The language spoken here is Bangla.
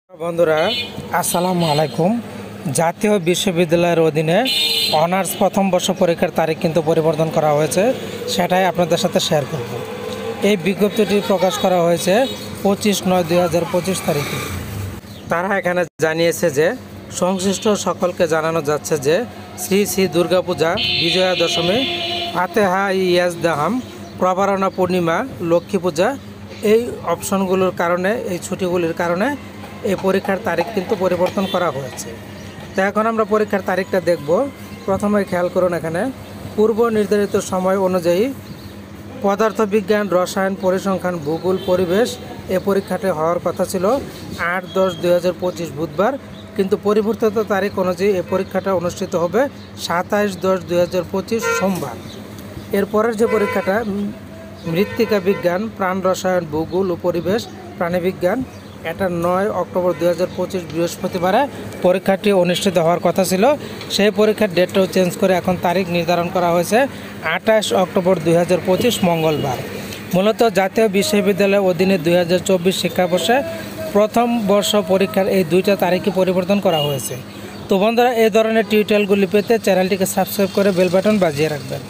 বন্ধুরা আসসালামু আলাইকুম। জাতীয় বিশ্ববিদ্যালয়ের অধীনে অনার্স প্রথম বর্ষ পরীক্ষার তারিখ কিন্তু পরিবর্তন করা হয়েছে, সেটাই আপনাদের সাথে শেয়ার করব। এই বিজ্ঞপ্তিটি প্রকাশ করা হয়েছে 25/9/2025 তারিখে। তারা এখানে জানিয়েছে যে সংশ্লিষ্ট সকলকে জানানো যাচ্ছে যে শ্রী শ্রী দুর্গাপূজা, বিজয়া দশমী, ফাতেহা ইয়াজদাহাম, প্রবারণা পূর্ণিমা, লক্ষ্মী পূজা এই অপশনগুলোর কারণে, এই ছুটিগুলির কারণে এই পরীক্ষার তারিখ কিন্তু পরিবর্তন করা হয়েছে। তো এখন আমরা পরীক্ষার তারিখটা দেখব। প্রথমে খেয়াল করুন, এখানে পূর্ব নির্ধারিত সময় অনুযায়ী পদার্থবিজ্ঞান, রসায়ন, পরিসংখ্যান, ভূগোল, পরিবেশ এই পরীক্ষাটি হওয়ার কথা ছিল 8/10/2025 বুধবার, কিন্তু পরিবর্তিত তারিখ অনুযায়ী এই পরীক্ষাটা অনুষ্ঠিত হবে 27/10/2025 সোমবার। এরপরের যে পরীক্ষাটা মৃত্তিকা বিজ্ঞান, প্রাণ রসায়ন, ভূগোল ও পরিবেশ, প্রাণীবিজ্ঞান, এটা 9 অক্টোবর 2025 বৃহস্পতিবারে পরীক্ষাটি অনুষ্ঠিত হওয়ার কথা ছিল। সেই পরীক্ষার ডেটটাও চেঞ্জ করে এখন তারিখ নির্ধারণ করা হয়েছে 28 অক্টোবর 2025 মঙ্গলবার। মূলত জাতীয় বিশ্ববিদ্যালয়ের অধীনে 2024 শিক্ষাবর্ষে প্রথম বর্ষ পরীক্ষার এই দুইটা তারিখই পরিবর্তন করা হয়েছে। তো বন্ধুরা, এই ধরনের টিউটোরিয়ালগুলি পেতে চ্যানেলটিকে সাবস্ক্রাইব করে বেল বাটন বাজিয়ে রাখবেন।